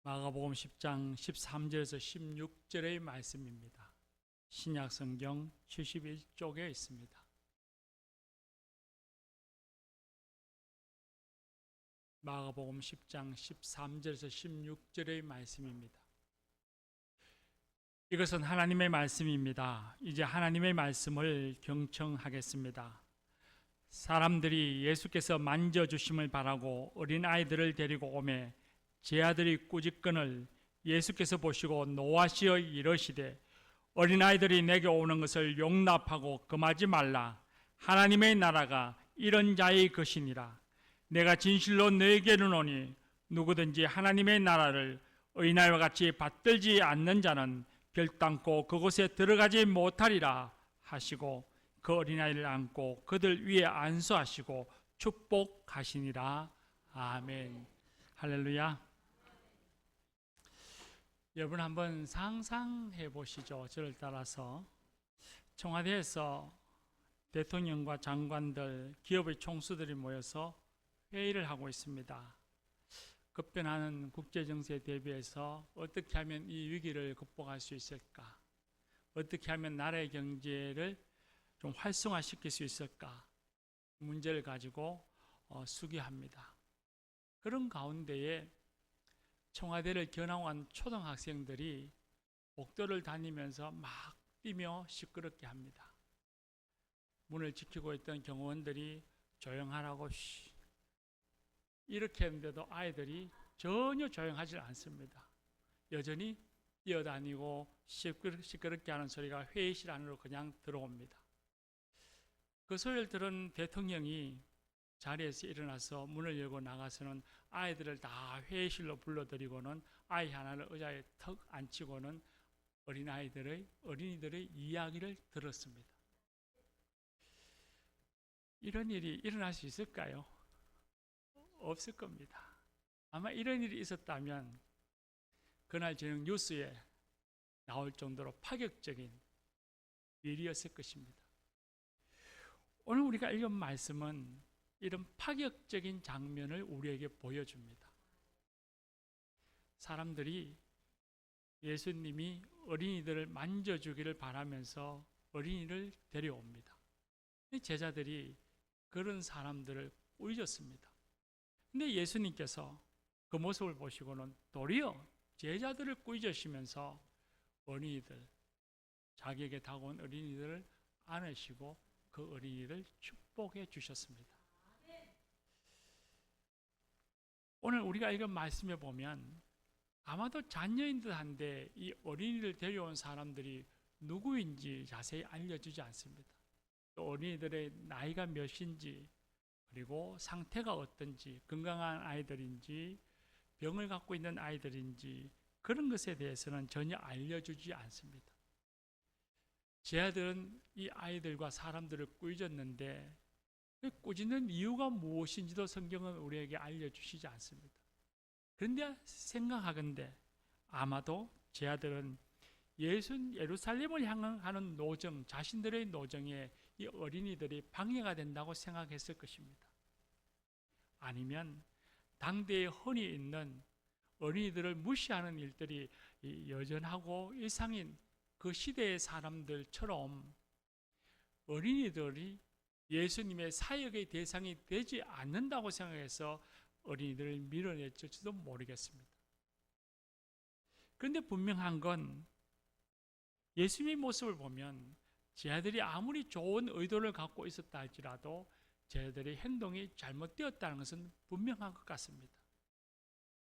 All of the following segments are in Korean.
마가복음 10장 13절에서 16절의 말씀입니다. 신약성경 71쪽에 있습니다. 마가복음 10장 13절에서 16절의 말씀입니다. 이것은 하나님의 말씀입니다. 이제 하나님의 말씀을 경청하겠습니다. 사람들이 예수께서 만져주심을 바라고 어린아이들을 데리고 오매 제 아들이 꾸짖거늘 예수께서 보시고 노하시어 이르시되 어린아이들이 내게 오는 것을 용납하고 금하지 말라. 하나님의 나라가 이런 자의 것이니라. 내가 진실로 너에게 이르노니 누구든지 하나님의 나라를 어린아이와 같이 받들지 않는 자는 결단코 그곳에 들어가지 못하리라 하시고 그 어린아이를 안고 그들 위에 안수하시고 축복하시니라. 아멘. 할렐루야. 여러분 한번 상상해 보시죠. 저를 따라서 청와대에서 대통령과 장관들, 기업의 총수들이 모여서 회의를 하고 있습니다. 급변하는 국제정세에 대비해서 어떻게 하면 이 위기를 극복할 수 있을까? 어떻게 하면 나라의 경제를 좀 활성화시킬 수 있을까? 문제를 가지고 수기합니다. 그런 가운데에 청와대를 겨냥한 초등학생들이 복도를 다니면서 막 뛰며 시끄럽게 합니다. 문을 지키고 있던 경호원들이 조용하라고 이렇게 했는데도 아이들이 전혀 조용하지 않습니다. 여전히 뛰어다니고 시끄럽게 하는 소리가 회의실 안으로 그냥 들어옵니다. 그 소리를 들은 대통령이 자리에서 일어나서 문을 열고 나가서는 아이들을 다 회의실로 불러들이고는 아이 하나를 의자에 턱 앉히고는 어린이들의 이야기를 들었습니다. 이런 일이 일어날 수 있을까요? 없을 겁니다. 아마 이런 일이 있었다면 그날 저녁 뉴스에 나올 정도로 파격적인 일이었을 것입니다. 오늘 우리가 읽은 말씀은 이런 파격적인 장면을 우리에게 보여줍니다. 사람들이 예수님이 어린이들을 만져주기를 바라면서 어린이를 데려옵니다. 제자들이 그런 사람들을 꾸짖었습니다. 근데 예수님께서 그 모습을 보시고는 도리어 제자들을 꾸짖으시면서 어린이들, 자기에게 다가온 어린이들을 안으시고 그 어린이를 축복해 주셨습니다. 오늘 우리가 읽은 말씀에 보면 아마도 자녀인 듯한데 이 어린이를 데려온 사람들이 누구인지 자세히 알려주지 않습니다. 또 어린이들의 나이가 몇인지, 그리고 상태가 어떤지, 건강한 아이들인지 병을 갖고 있는 아이들인지 그런 것에 대해서는 전혀 알려주지 않습니다. 제 아들은 이 아이들과 사람들을 꾸짖었는데 꾸짖는 이유가 무엇인지도 성경은 우리에게 알려주시지 않습니다. 그런데 생각하건대 아마도 제 아들은 예루살렘을 향하는 노정, 자신들의 노정에 이 어린이들이 방해가 된다고 생각했을 것입니다. 아니면 당대에 흔히 있는 어린이들을 무시하는 일들이 여전하고 일상인 그 시대의 사람들처럼 어린이들이 예수님의 사역의 대상이 되지 않는다고 생각해서 어린이들을 밀어냈을지도 모르겠습니다. 그런데 분명한 건 예수님의 모습을 보면 제 아들이 아무리 좋은 의도를 갖고 있었다 할지라도 제 아들의 행동이 잘못되었다는 것은 분명한 것 같습니다.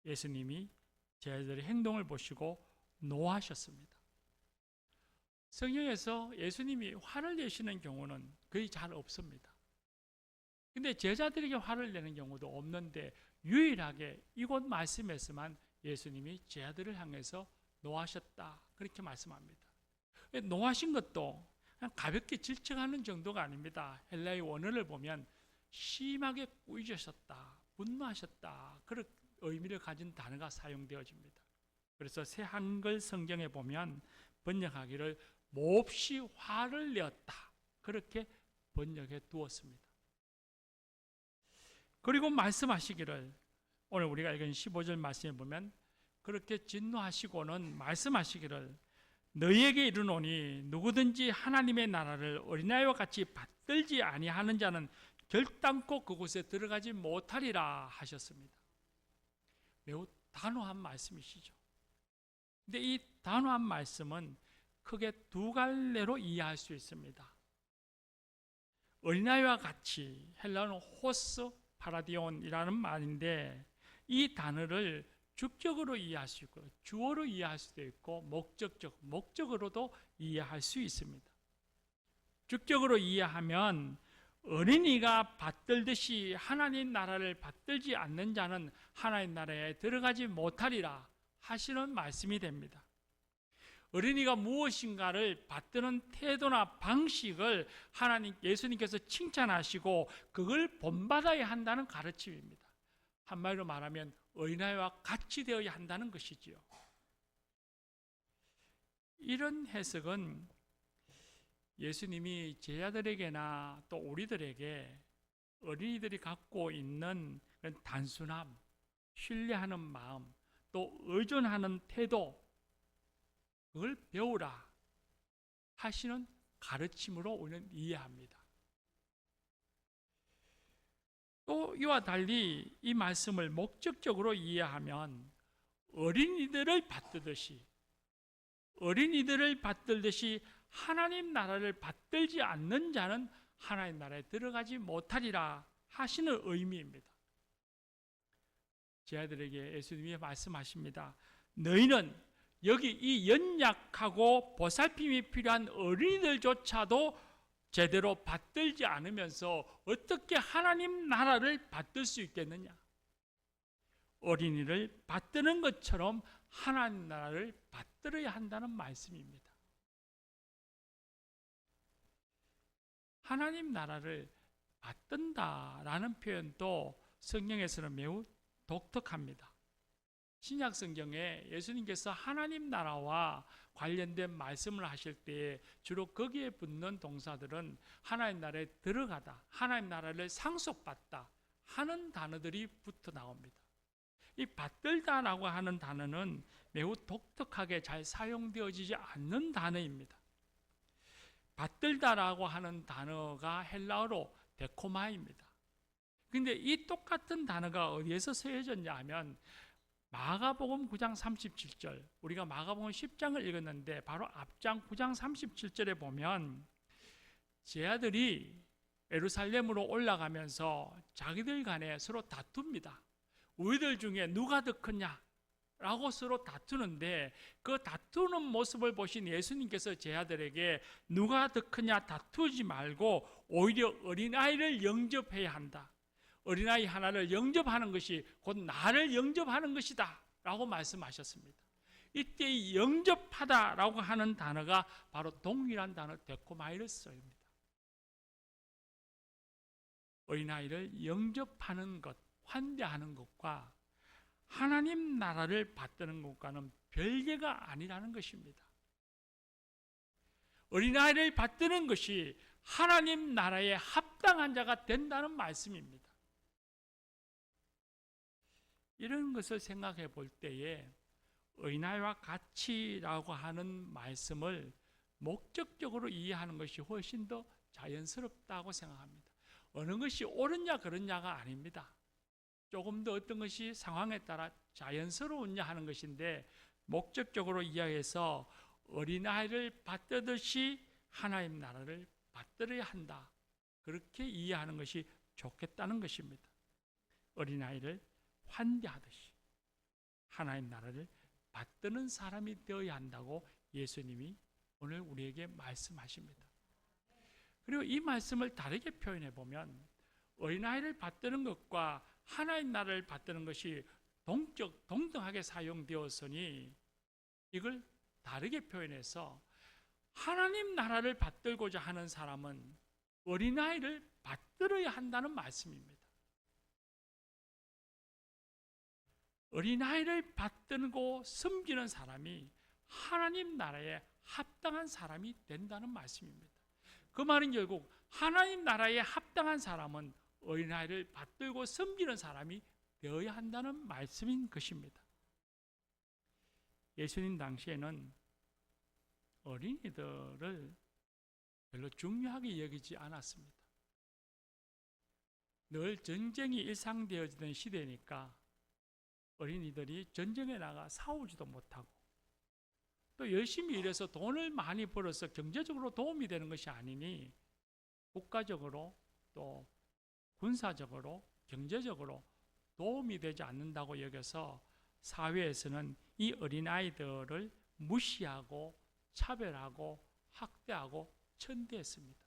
예수님이 제 아들의 행동을 보시고 노하셨습니다. 성경에서 예수님이 화를 내시는 경우는 거의 잘 없습니다. 근데 제자들에게 화를 내는 경우도 없는데 유일하게 이곳 말씀에서만 예수님이 제자들을 향해서 노하셨다 그렇게 말씀합니다. 노하신 것도 그냥 가볍게 질책하는 정도가 아닙니다. 헬라의 원어를 보면 심하게 꾸짖으셨다, 분노하셨다 그런 의미를 가진 단어가 사용되어집니다. 그래서 새 한글 성경에 보면 번역하기를 몹시 화를 내었다 그렇게 번역해 두었습니다. 그리고 말씀하시기를 오늘 우리가 읽은 15절 말씀에 보면 그렇게 진노하시고는 말씀하시기를 너희에게 이르노니 누구든지 하나님의 나라를 어린아이와 같이 받들지 아니하는 자는 결단코 그곳에 들어가지 못하리라 하셨습니다. 매우 단호한 말씀이시죠. 근데 이 단호한 말씀은 크게 두 갈래로 이해할 수 있습니다. 어린아이와 같이, 헬라어는 호스 파라디온이라는 말인데 이 단어를 주격으로 이해할 수 있고 주어로 이해할 수도 있고 목적으로도 이해할 수 있습니다. 주격으로 이해하면 어린이가 받들듯이 하나님 나라를 받들지 않는 자는 하나님 나라에 들어가지 못하리라 하시는 말씀이 됩니다. 어린이가 무엇인가를 받드는 태도나 방식을 예수님께서 칭찬하시고 그걸 본받아야 한다는 가르침입니다. 한마디로 말하면 어린아이와 같이 되어야 한다는 것이지요. 이런 해석은 예수님이 제자들에게나 또 우리들에게 어린이들이 갖고 있는 그런 단순함, 신뢰하는 마음, 또 의존하는 태도, 그걸 배우라 하시는 가르침으로 우리는 이해합니다. 또 이와 달리 이 말씀을 목적적으로 이해하면 어린이들을 받들듯이 하나님 나라를 받들지 않는 자는 하나님 나라에 들어가지 못하리라 하시는 의미입니다. 제자들에게 예수님이 말씀하십니다. 너희는 여기 이 연약하고 보살핌이 필요한 어린이들조차도 제대로 받들지 않으면서 어떻게 하나님 나라를 받들 수 있겠느냐? 어린이를 받드는 것처럼 하나님 나라를 받들어야 한다는 말씀입니다. 하나님 나라를 받든다라는 표현도 성경에서는 매우 독특합니다. 신약 성경에 예수님께서 하나님 나라와 관련된 말씀을 하실 때 주로 거기에 붙는 동사들은 하나님 나라에 들어가다, 하나님 나라를 상속받다 하는 단어들이 붙어 나옵니다. 이 받들다라고 하는 단어는 매우 독특하게 잘 사용되어지지 않는 단어입니다. 받들다라고 하는 단어가 헬라어로 데코마입니다. 근데 이 똑같은 단어가 어디에서 쓰여졌냐 하면 마가복음 9장 37절, 우리가 마가복음 10장을 읽었는데 바로 앞장 9장 37절에 보면 제자들이 예루살렘으로 올라가면서 자기들 간에 서로 다툽니다. 우리들 중에 누가 더 크냐? 라고 서로 다투는데 그 다투는 모습을 보신 예수님께서 제자들에게 누가 더 크냐 다투지 말고 오히려 어린아이를 영접해야 한다. 어린아이 하나를 영접하는 것이 곧 나를 영접하는 것이다 라고 말씀하셨습니다. 이때 이 영접하다라고 하는 단어가 바로 동일한 단어 데코마이를 써입니다. 어린아이를 영접하는 것, 환대하는 것과 하나님 나라를 받드는 것과는 별개가 아니라는 것입니다. 어린아이를 받드는 것이 하나님 나라에 합당한 자가 된다는 말씀입니다. 이런 것을 생각해 볼 때에 어린아이와 같이라고 하는 말씀을 목적적으로 이해하는 것이 훨씬 더 자연스럽다고 생각합니다. 어느 것이 옳으냐 그르냐가 아닙니다. 조금 더 어떤 것이 상황에 따라 자연스러우냐 하는 것인데 목적적으로 이해해서 어린아이를 받들듯이 하나님 나라를 받들어야 한다. 그렇게 이해하는 것이 좋겠다는 것입니다. 어린아이를 환대하듯이 하나님 나라를 받드는 사람이 되어야 한다고 예수님이 오늘 우리에게 말씀하십니다. 그리고 이 말씀을 다르게 표현해 보면 어린아이를 받드는 것과 하나님 나라를 받드는 것이 동등하게 사용되었으니 이걸 다르게 표현해서 하나님 나라를 받들고자 하는 사람은 어린아이를 받들어야 한다는 말씀입니다. 어린아이를 받들고 섬기는 사람이 하나님 나라에 합당한 사람이 된다는 말씀입니다. 그 말은 결국 하나님 나라에 합당한 사람은 어린아이를 받들고 섬기는 사람이 되어야 한다는 말씀인 것입니다. 예수님 당시에는 어린이들을 별로 중요하게 여기지 않았습니다. 늘 전쟁이 일상되어지던 시대니까 어린이들이 전쟁에 나가 싸우지도 못하고 또 열심히 일해서 돈을 많이 벌어서 경제적으로 도움이 되는 것이 아니니 국가적으로 또 군사적으로 경제적으로 도움이 되지 않는다고 여겨서 사회에서는 이 어린아이들을 무시하고 차별하고 학대하고 천대했습니다.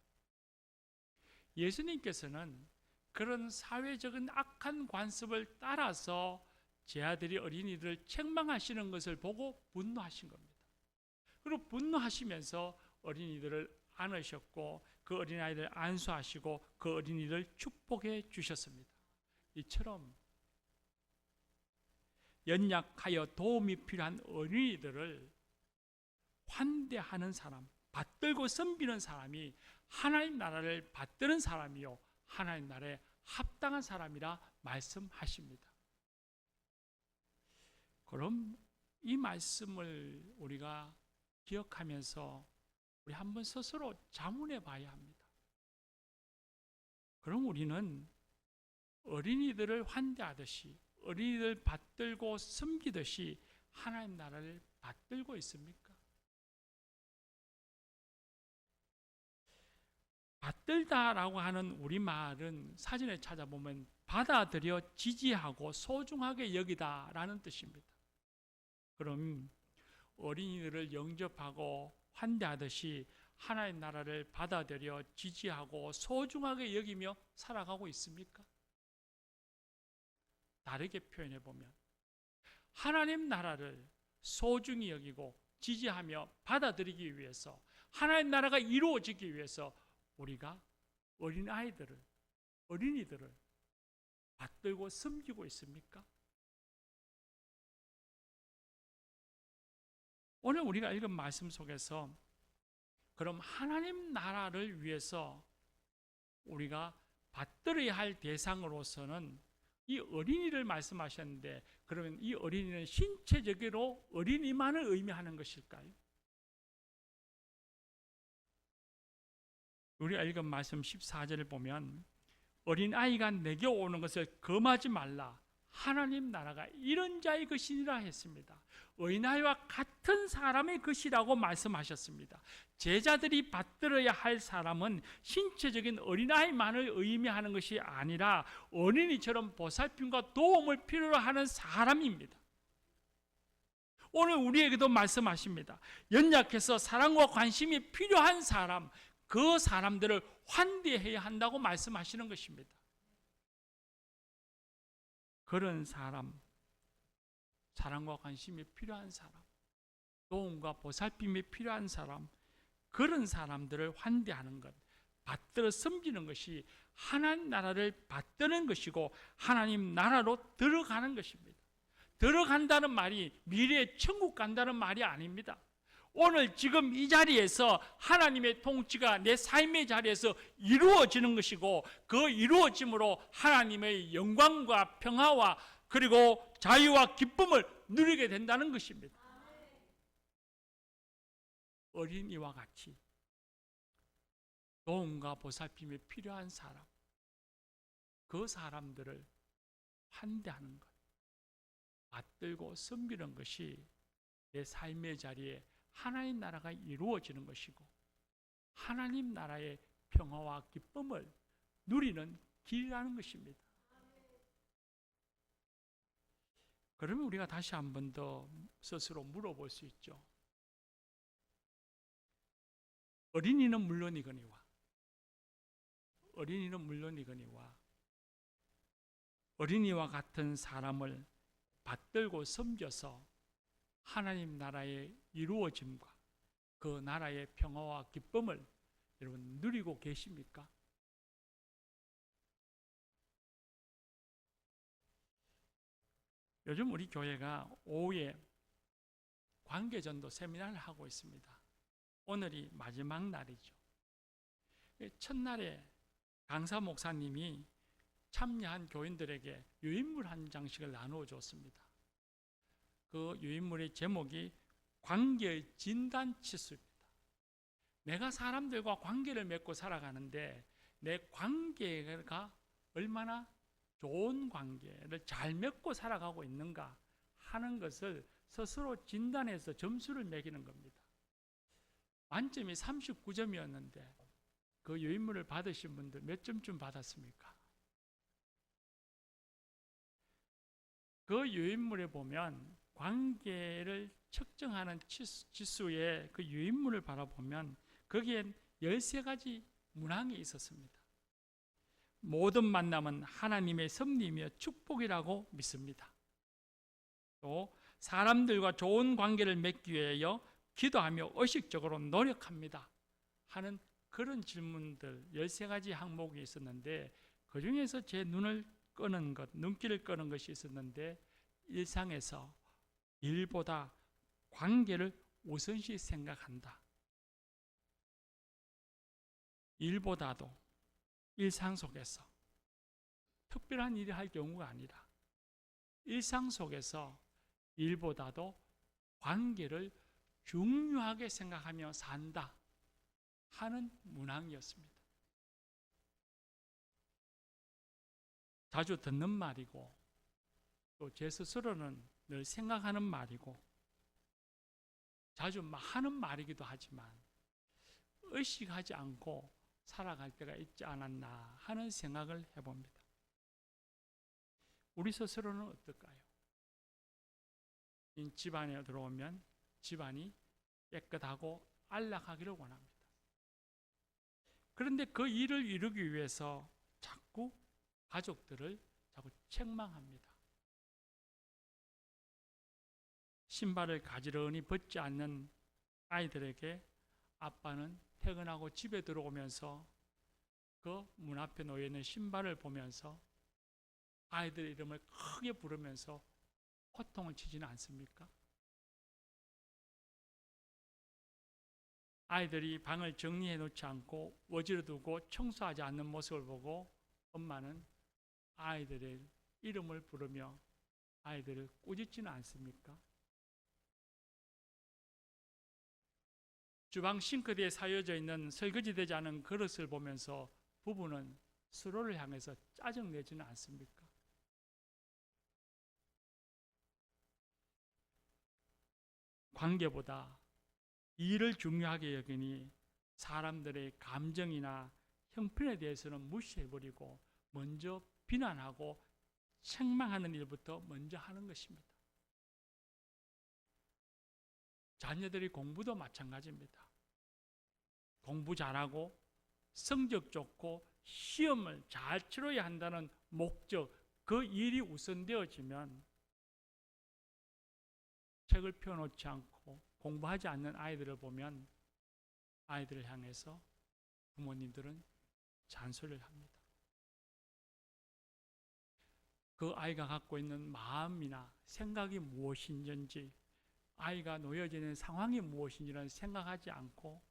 예수님께서는 그런 사회적인 악한 관습을 따라서 제 아들이 어린이들을 책망하시는 것을 보고 분노하신 겁니다. 그리고 분노하시면서 어린이들을 안으셨고 그 어린아이들을 안수하시고 그 어린이들을 축복해 주셨습니다. 이처럼 연약하여 도움이 필요한 어린이들을 환대하는 사람, 받들고 섬기는 사람이 하나님 나라를 받드는 사람이요 하나님 나라에 합당한 사람이라 말씀하십니다. 그럼 이 말씀을 우리가 기억하면서 우리 한번 스스로 자문해 봐야 합니다. 그럼 우리는 어린이들을 환대하듯이 어린이들 받들고 섬기듯이 하나님 나라를 받들고 있습니까? 받들다라고 하는 우리말은 사전에 찾아보면 받아들여 지지하고 소중하게 여기다라는 뜻입니다. 그럼 어린이들을 영접하고 환대하듯이 하나님 나라를 받아들여 지지하고 소중하게 여기며 살아가고 있습니까? 다르게 표현해 보면 하나님 나라를 소중히 여기고 지지하며 받아들이기 위해서 하나님 나라가 이루어지기 위해서 우리가 어린이들을 받들고 섬기고 있습니까? 오늘 우리가 읽은 말씀 속에서 그럼 하나님 나라를 위해서 우리가 받들어야 할 대상으로서는 이 어린이를 말씀하셨는데 그러면 이 어린이는 신체적으로 어린이만을 의미하는 것일까요? 우리가 읽은 말씀 14절을 보면 어린아이가 내게 오는 것을 금하지 말라 하나님 나라가 이런 자의 것이니라 했습니다. 어린아이와 같은 사람의 것이라고 말씀하셨습니다. 제자들이 받들어야 할 사람은 신체적인 어린아이만을 의미하는 것이 아니라 어린이처럼 보살핌과 도움을 필요로 하는 사람입니다. 오늘 우리에게도 말씀하십니다. 연약해서 사랑과 관심이 필요한 사람, 그 사람들을 환대해야 한다고 말씀하시는 것입니다. 그런 사람, 사랑과 관심이 필요한 사람, 도움과 보살핌이 필요한 사람, 그런 사람들을 환대하는 것, 받들어 섬기는 것이 하나님 나라를 받드는 것이고 하나님 나라로 들어가는 것입니다. 들어간다는 말이 미래에 천국 간다는 말이 아닙니다. 오늘 지금 이 자리에서 하나님의 통치가 내 삶의 자리에서 이루어지는 것이고 그 이루어짐으로 하나님의 영광과 평화와 그리고 자유와 기쁨을 누리게 된다는 것입니다. 어린이와 같이 도움과 보살핌이 필요한 사람, 그 사람들을 환대하는 것, 받들고 섬기는 것이 내 삶의 자리에 하나님 나라가 이루어지는 것이고 하나님 나라의 평화와 기쁨을 누리는 길이라는 것입니다. 그러면 우리가 다시 한 번 더 스스로 물어볼 수 있죠. 어린이는 물론이거니와 어린이와 같은 사람을 받들고 섬겨서 하나님 나라의 이루어짐과 그 나라의 평화와 기쁨을 여러분 누리고 계십니까? 요즘 우리 교회가 오후에 관계전도 세미나를 하고 있습니다. 오늘이 마지막 날이죠. 첫날에 강사 목사님이 참여한 교인들에게 유인물 한 장씩을 나누어 줬습니다. 그 유인물의 제목이 관계의 진단치수입니다. 내가 사람들과 관계를 맺고 살아가는데 내 관계가 얼마나 좋은 관계를 잘 맺고 살아가고 있는가 하는 것을 스스로 진단해서 점수를 매기는 겁니다. 만점이 39점이었는데 그 유인물을 받으신 분들 몇 점쯤 받았습니까? 그 유인물에 보면 관계를 측정하는 지수의 그 유인물을 바라보면 거기엔 13가지 문항이 있었습니다. 모든 만남은 하나님의 섭리이며 축복이라고 믿습니다. 또 사람들과 좋은 관계를 맺기 위하여 기도하며 의식적으로 노력합니다 하는 그런 질문들 13가지 항목이 있었는데 그 중에서 제 눈을 끄는 것, 눈길을 끄는 것이 있었는데 일상에서 일보다 관계를 우선시 생각한다. 일보다도 일상 속에서 특별한 일을 할 경우가 아니라 일상 속에서 일보다도 관계를 중요하게 생각하며 산다 하는 문항이었습니다. 자주 듣는 말이고 또 제 스스로는 늘 생각하는 말이고 자주 하는 말이기도 하지만 의식하지 않고 살아갈 때가 있지 않았나 하는 생각을 해봅니다. 우리 스스로는 어떨까요? 집안에 들어오면 집안이 깨끗하고 안락하기를 원합니다. 그런데 그 일을 이루기 위해서 자꾸 가족들을 자꾸 책망합니다. 신발을 가지런히 벗지 않는 아이들에게 아빠는 퇴근하고 집에 들어오면서 그 문 앞에 놓여 있는 신발을 보면서 아이들 이름을 크게 부르면서 호통을 치지는 않습니까? 아이들이 방을 정리해 놓지 않고 워지러 두고 청소하지 않는 모습을 보고 엄마는 아이들의 이름을 부르며 아이들을 꾸짖지는 않습니까? 주방 싱크대에 쌓여져 있는 설거지되지 않은 그릇을 보면서 부부는 서로를 향해서 짜증내지는 않습니까? 관계보다 일을 중요하게 여기니 사람들의 감정이나 형편에 대해서는 무시해버리고 먼저 비난하고 책망하는 일부터 먼저 하는 것입니다. 자녀들이 공부도 마찬가지입니다. 공부 잘하고 성적 좋고 시험을 잘 치러야 한다는 목적, 그 일이 우선되어지면 책을 펴놓지 않고 공부하지 않는 아이들을 보면 아이들을 향해서 부모님들은 잔소리를 합니다. 그 아이가 갖고 있는 마음이나 생각이 무엇인지, 아이가 놓여져 있는 상황이 무엇인지는 생각하지 않고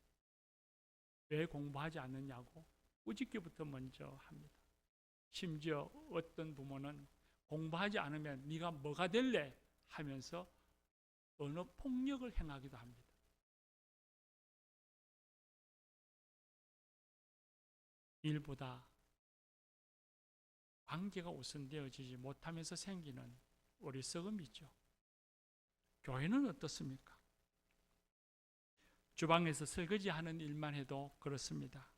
왜 공부하지 않느냐고 꾸짖기부터 먼저 합니다. 심지어 어떤 부모는 공부하지 않으면 네가 뭐가 될래? 하면서 언어 폭력을 행하기도 합니다. 일보다 관계가 우선되어지지 못하면서 생기는 어리석음이죠. 교회는 어떻습니까? 주방에서 설거지하는 일만 해도 그렇습니다.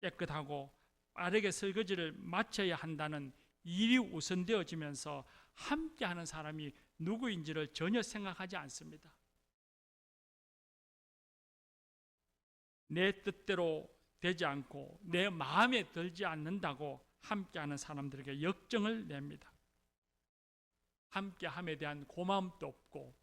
깨끗하고 빠르게 설거지를 마쳐야 한다는 일이 우선되어지면서 함께하는 사람이 누구인지를 전혀 생각하지 않습니다. 내 뜻대로 되지 않고 내 마음에 들지 않는다고 함께하는 사람들에게 역정을 냅니다. 함께함에 대한 고마움도 없고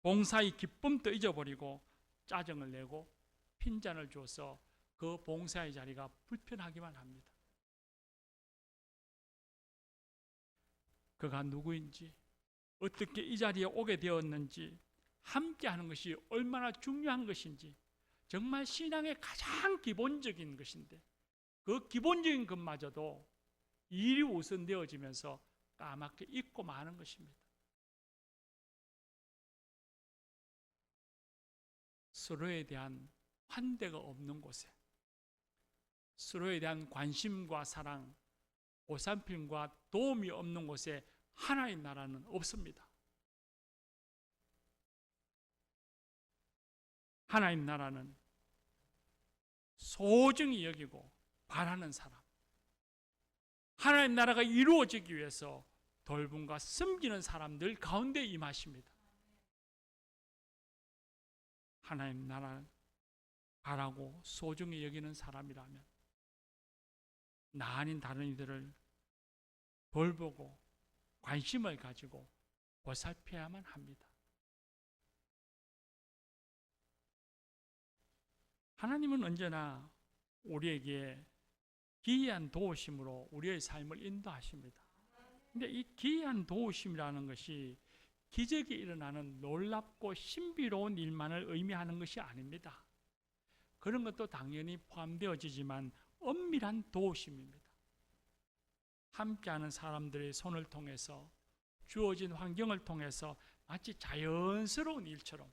봉사의 기쁨도 잊어버리고 짜증을 내고 핀잔을 줘서 그 봉사의 자리가 불편하기만 합니다. 그가 누구인지, 어떻게 이 자리에 오게 되었는지, 함께하는 것이 얼마나 중요한 것인지, 정말 신앙의 가장 기본적인 것인데 그 기본적인 것마저도 일이 우선되어지면서 까맣게 잊고 마는 것입니다. 서로에 대한 환대가 없는 곳에, 서로에 대한 관심과 사랑, 보살핌과 도움이 없는 곳에 하나의 나라는 없습니다. 하나의 나라는 소중히 여기고 바라는 사람, 하나님 나라가 이루어지기 위해서 돌봄과 섬기는 사람들 가운데 임하십니다. 하나님 나라를 바라고 소중히 여기는 사람이라면 나 아닌 다른 이들을 돌보고 관심을 가지고 보살펴야만 합니다. 하나님은 언제나 우리에게 기이한 도우심으로 우리의 삶을 인도하십니다. 근데 이 기이한 도우심이라는 것이 기적이 일어나는 놀랍고 신비로운 일만을 의미하는 것이 아닙니다. 그런 것도 당연히 포함되어지지만 엄밀한 도우심입니다. 함께하는 사람들의 손을 통해서, 주어진 환경을 통해서 마치 자연스러운 일처럼,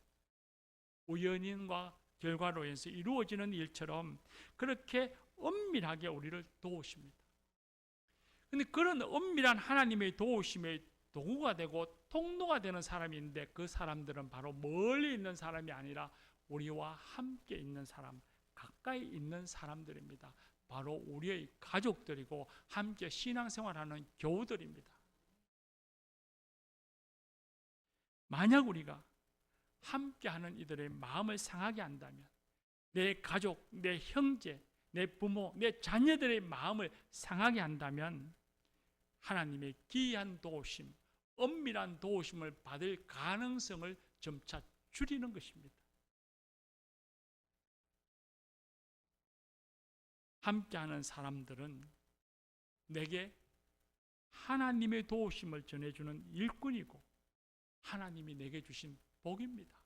우연인과 결과로 인해서 이루어지는 일처럼 그렇게 엄밀하게 우리를 도우십니다. 그런데 그런 엄밀한 하나님의 도우심의 도구가 되고 통로가 되는 사람이 있는데, 그 사람들은 바로 멀리 있는 사람이 아니라 우리와 함께 있는 사람, 가까이 있는 사람들입니다. 바로 우리의 가족들이고 함께 신앙생활하는 교우들입니다. 만약 우리가 함께하는 이들의 마음을 상하게 한다면, 내 가족, 내 형제, 내 부모, 내 자녀들의 마음을 상하게 한다면 하나님의 기이한 도우심, 엄밀한 도우심을 받을 가능성을 점차 줄이는 것입니다. 함께하는 사람들은 내게 하나님의 도우심을 전해주는 일꾼이고 하나님이 내게 주신 복입니다.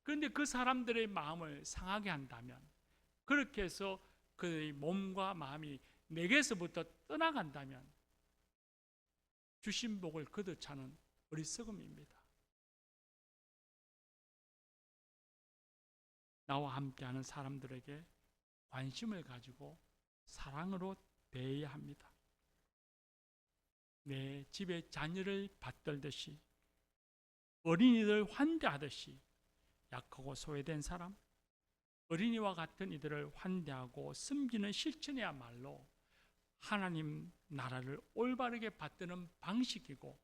그런데 그 사람들의 마음을 상하게 한다면, 그렇게 해서 그의 몸과 마음이 내게서부터 떠나간다면 주신 복을 거둬 차는 어리석음입니다. 나와 함께하는 사람들에게 관심을 가지고 사랑으로 대해야 합니다. 내 집에 자녀를 받들듯이, 어린이들 환대하듯이 약하고 소외된 사람, 어린이와 같은 이들을 환대하고 섬기는 실천이야말로 하나님 나라를 올바르게 받드는 방식이고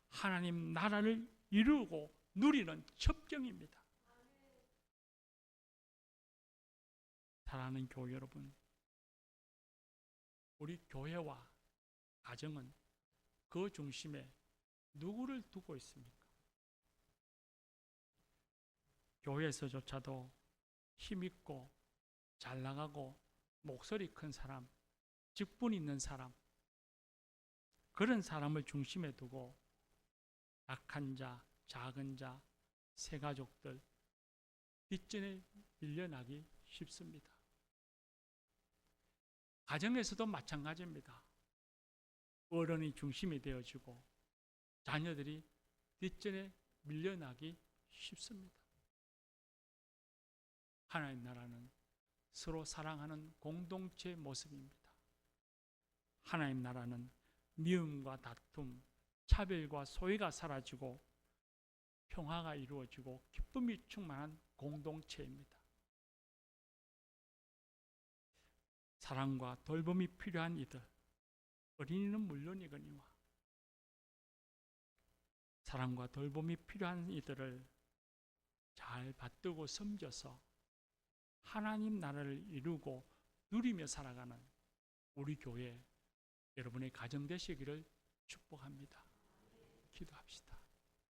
하나님 나라를 이루고 누리는 첩경입니다. 사랑하는 교회 여러분, 우리 교회와 가정은 그 중심에 누구를 두고 있습니까? 교회에서조차도 힘있고 잘 나가고 목소리 큰 사람, 직분 있는 사람, 그런 사람을 중심에 두고 약한 자, 작은 자, 새가족들 뒷전에 밀려나기 쉽습니다. 가정에서도 마찬가지입니다. 어른이 중심이 되어지고 자녀들이 뒷전에 밀려나기 쉽습니다. 하나님 나라는 서로 사랑하는 공동체 모습입니다. 하나님 나라는 미움과 다툼, 차별과 소외가 사라지고 평화가 이루어지고 기쁨이 충만한 공동체입니다. 사랑과 돌봄이 필요한 이들, 어린이는 물론이거니와 사랑과 돌봄이 필요한 이들을 잘 받들고 섬겨서 하나님 나라를 이루고 누리며 살아가는 우리 교회, 여러분의 가정 되시기를 축복합니다. 기도합시다.